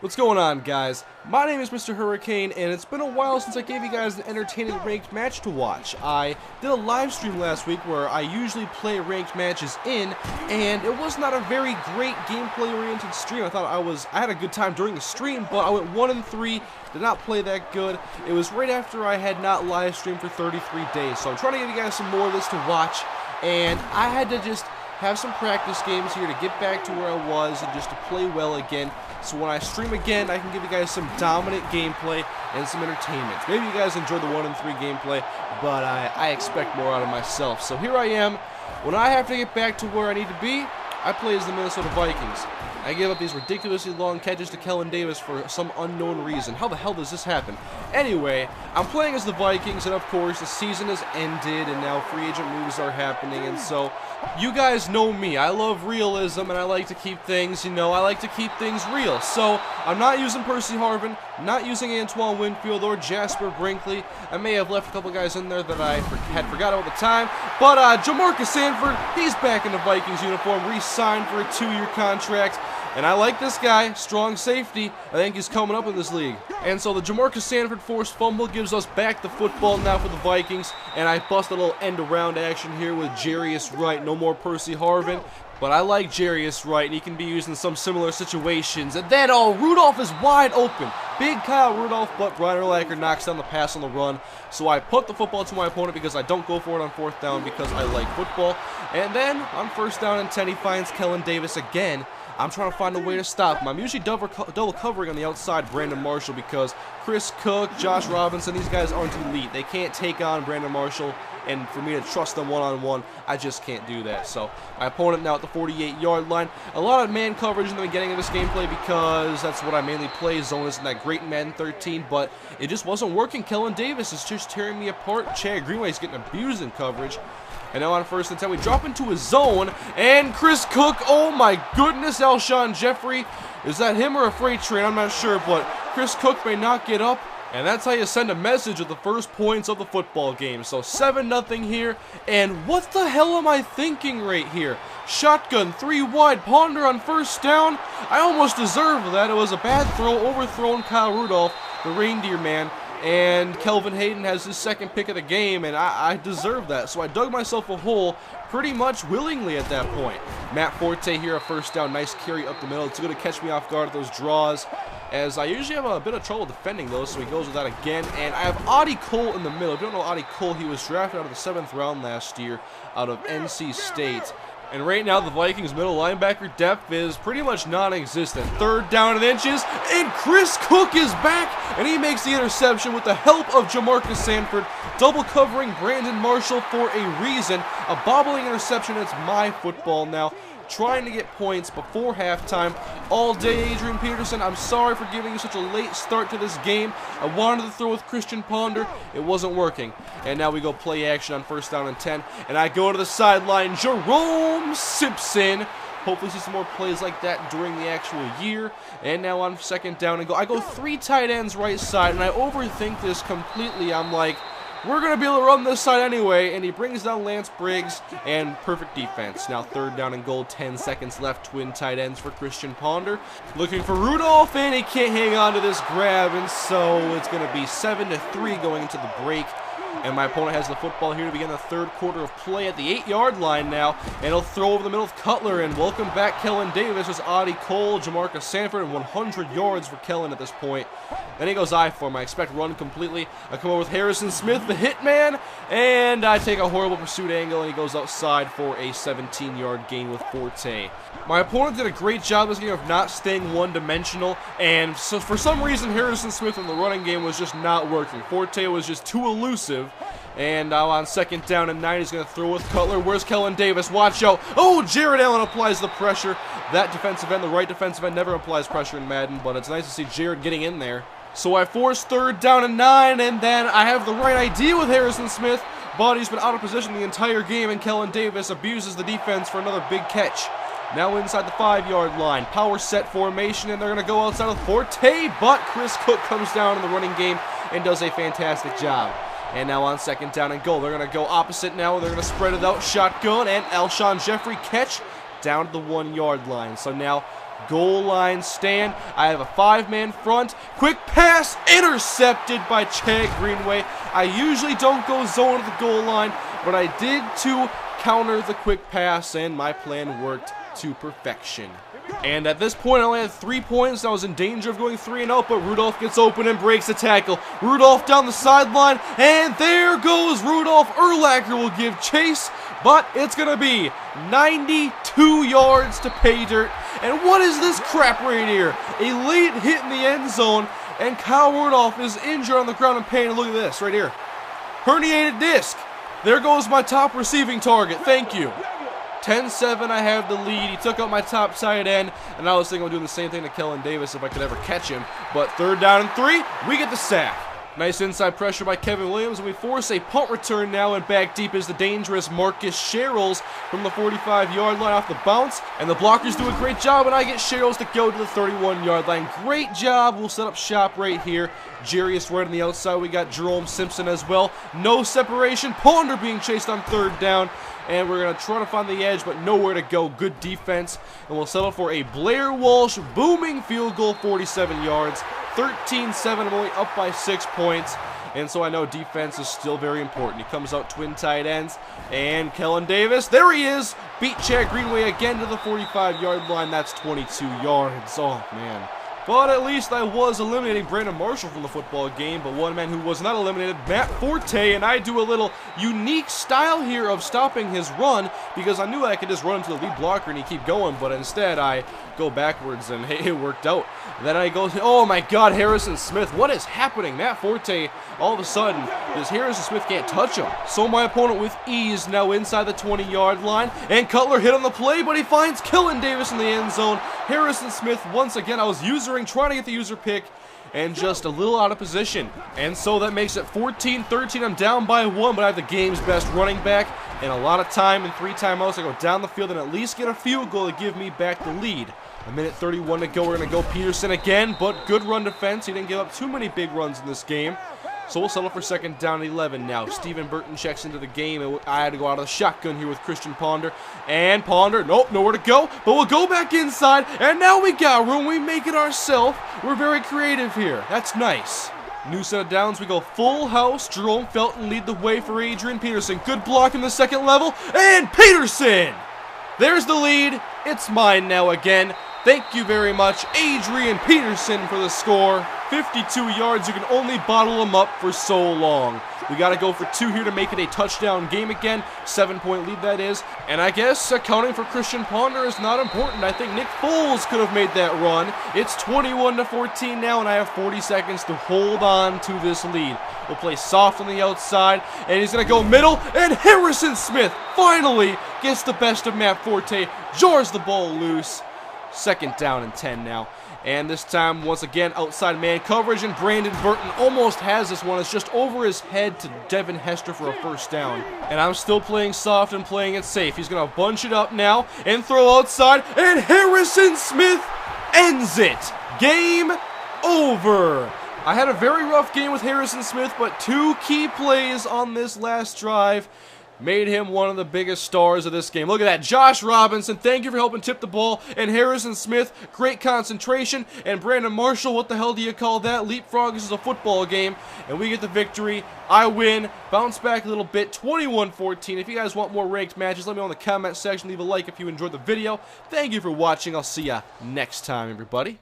What's going on, guys? My name is Mr. Hurricane, and it's been a while since I gave you guys an entertaining ranked match to watch. I did a live stream last week where I usually play ranked matches in, and it was not a very great gameplay-oriented stream. I had a good time during the stream, but I went 1-3, did not play that good. It was right after I had not live streamed for 33 days, so I'm trying to give you guys some more of this to watch, and I had to just have some practice games here to get back to where I was and just to play well again. So when I stream again, I can give you guys some dominant gameplay and some entertainment. Maybe you guys enjoyed the 1-3 gameplay, but I expect more out of myself. So here I am. When I have to get back to where I need to be, I play as the Minnesota Vikings. I give up these ridiculously long catches to Kellen Davis for some unknown reason. How the hell does this happen? Anyway, I'm playing as the Vikings, and of course, the season has ended, and now free agent moves are happening, and so you guys know me. I love realism, and I like to keep things, I like to keep things real. So, I'm not using Percy Harvin, not using Antoine Winfield or Jasper Brinkley. I may have left a couple guys in there that I had forgot about the time, but Jamarcus Sanford, he's back in the Vikings uniform, re-signed for a 2-year contract. And I like this guy, strong safety. I think he's coming up in this league. And so the Jamarcus Sanford forced fumble gives us back the football now for the Vikings. And I bust a little end-around action here with Jarius Wright. No more Percy Harvin. But I like Jarius Wright, and he can be used in some similar situations. And then, Rudolph is wide open. Big Kyle Rudolph, but Brian Urlacher knocks down the pass on the run. So I put the football to my opponent because I don't go for it on 4th down because I like football. And then, on 1st down and 10, he finds Kellen Davis again. I'm trying to find a way to stop him. I'm usually double covering on the outside Brandon Marshall because Chris Cook, Josh Robinson, these guys aren't elite. They can't take on Brandon Marshall, and for me to trust them one-on-one, I just can't do that. So my opponent now at the 48-yard line. A lot of man coverage in the beginning of this gameplay because that's what I mainly play. Zone isn't that great in Madden 13, but it just wasn't working. Kellen Davis is just tearing me apart. Chad Greenway's getting abused in coverage. And now on 1st and 10, we drop into a zone, and Chris Cook, oh my goodness, Alshon Jeffrey, is that him or a freight train? I'm not sure, but Chris Cook may not get up, and that's how you send a message with the first points of the football game. So 7-0 here, and what the hell am I thinking right here? Shotgun, 3 wide, Ponder on 1st down. I almost deserved that. It was a bad throw, overthrown Kyle Rudolph, the reindeer man. And Kelvin Hayden has his 2nd pick of the game, and I deserve that. So I dug myself a hole pretty much willingly at that point. Matt Forte here, a 1st down, nice carry up the middle. It's going to catch me off guard at those draws, as I usually have a bit of trouble defending those, so he goes with that again. And I have Audie Cole in the middle. If you don't know Audie Cole, he was drafted out of the 7th round last year out of NC State. And right now, the Vikings' middle linebacker depth is pretty much non-existent. 3rd down and inches, and Chris Cook is back, and he makes the interception with the help of Jamarcus Sanford, double covering Brandon Marshall for a reason. A bobbling interception, it's my football now. Trying to get points before halftime all day. Adrian Peterson, I'm sorry for giving you such a late start to this game. I wanted to throw with Christian Ponder. It wasn't working. And now we go play action on 1st down and 10. And I go to the sideline. Jerome Simpson. Hopefully see some more plays like that during the actual year. And now on 2nd down and go. I go 3 tight ends right side, and I overthink this completely. I'm like, we're going to be able to run this side anyway, and he brings down Lance Briggs, and perfect defense. Now 3rd down and goal, 10 seconds left, twin tight ends for Christian Ponder. Looking for Rudolph, and he can't hang on to this grab, and so it's going to be 7-3 going into the break. And my opponent has the football here to begin the 3rd quarter of play at the 8-yard line now. And he'll throw over the middle of Cutler. And welcome back, Kellen Davis. There's Audie Cole, Jamarcus Sanford, and 100 yards for Kellen at this point. Then he goes I for him. I expect run completely. I come over with Harrison Smith, the hitman. And I take a horrible pursuit angle, and he goes outside for a 17-yard gain with Forte. My opponent did a great job this game of not staying one-dimensional. And so for some reason, Harrison Smith in the running game was just not working. Forte was just too elusive. And now on 2nd down and 9, he's going to throw with Cutler. Where's Kellen Davis? Watch out. Oh, Jared Allen applies the pressure. That defensive end, the right defensive end, never applies pressure in Madden, but it's nice to see Jared getting in there. So I force 3rd down and 9, and then I have the right idea with Harrison Smith, but he's been out of position the entire game, and Kellen Davis abuses the defense for another big catch. Now inside the 5-yard line, power set formation, and they're going to go outside with Forte, but Chris Cook comes down in the running game and does a fantastic job. And now on 2nd down and goal, they're going to go opposite now. They're going to spread it out, shotgun, and Alshon Jeffrey catch down to the 1-yard line. So now goal line stand. I have a 5-man front. Quick pass intercepted by Chad Greenway. I usually don't go zone at the goal line, but I did to counter the quick pass, and my plan worked to perfection. And at this point, I only had 3 points. I was in danger of going 3-0, but Rudolph gets open and breaks the tackle. Rudolph down the sideline, and there goes Rudolph. Urlacher will give chase, but it's going to be 92 yards to pay dirt. And what is this crap right here? A late hit in the end zone, and Kyle Rudolph is injured on the ground in pain. Look at this right here. Herniated disc. There goes my top receiving target. Thank you. 10-7, I have the lead. He took out my top tight end, and I was thinking of doing the same thing to Kellen Davis if I could ever catch him. But 3rd down and 3, we get the sack. Nice inside pressure by Kevin Williams, and we force a punt return now, and back deep is the dangerous Marcus Sherrills from the 45-yard line off the bounce. And the blockers do a great job, and I get Sherrills to go to the 31-yard line. Great job. We'll set up shop right here. Jarius right on the outside. We got Jerome Simpson as well. No separation. Ponder being chased on 3rd down. And we're going to try to find the edge, but nowhere to go. Good defense. And we'll settle for a Blair Walsh booming field goal, 47 yards. 13-7. I'm only up by 6 points. And so I know defense is still very important. He comes out twin tight ends. And Kellen Davis, there he is. Beat Chad Greenway again to the 45-yard line. That's 22 yards. Oh, man. But at least I was eliminating Brandon Marshall from the football game. But one man who was not eliminated, Matt Forte, and I do a little unique style here of stopping his run because I knew I could just run into the lead blocker and he'd keep going, but instead I go backwards and hey, it worked out. Then I go, oh my God, Harrison Smith, what is happening? Matt Forte, all of a sudden, because Harrison Smith can't touch him. So my opponent with ease now inside the 20-yard line, and Cutler hit on the play, but he finds Kellen Davis in the end zone. Harrison Smith, once again, I was trying to get the user pick, and just a little out of position. And so that makes it 14-13. I'm down by 1, but I have the game's best running back, and a lot of time and 3 timeouts. I go down the field and at least get a field goal to give me back the lead. A minute 31 to go. We're going to go Peterson again, but good run defense. He didn't give up too many big runs in this game. So we'll settle for 2nd down and 11 now. Steven Burton checks into the game, and I had to go out of the shotgun here with Christian Ponder. And Ponder, nope, nowhere to go. But we'll go back inside, and now we got room. We make it ourselves. We're very creative here. That's nice. New set of downs. We go full house. Jerome Felton lead the way for Adrian Peterson. Good block in the 2nd level, and Peterson! There's the lead. It's mine now again. Thank you very much, Adrian Peterson, for the score. 52 yards. You can only bottle them up for so long. We got to go for 2 here to make it a touchdown game again. 7-point lead, that is. And I guess accounting for Christian Ponder is not important. I think Nick Foles could have made that run. It's 21-14 now, and I have 40 seconds to hold on to this lead. We'll play soft on the outside, and he's going to go middle, and Harrison Smith finally gets the best of Matt Forte, jars the ball loose. 2nd down and 10 now. And this time, once again, outside man coverage, and Brandon Burton almost has this one. It's just over his head to Devin Hester for a 1st down. And I'm still playing soft and playing it safe. He's going to bunch it up now and throw outside, and Harrison Smith ends it. Game over. I had a very rough game with Harrison Smith, but 2 key plays on this last drive made him one of the biggest stars of this game. Look at that. Josh Robinson, thank you for helping tip the ball. And Harrison Smith, great concentration. And Brandon Marshall, what the hell do you call that? Leapfrog. This is a football game. And we get the victory. I win. Bounce back a little bit. 21-14. If you guys want more ranked matches, let me know in the comment section. Leave a like if you enjoyed the video. Thank you for watching. I'll see ya next time, everybody.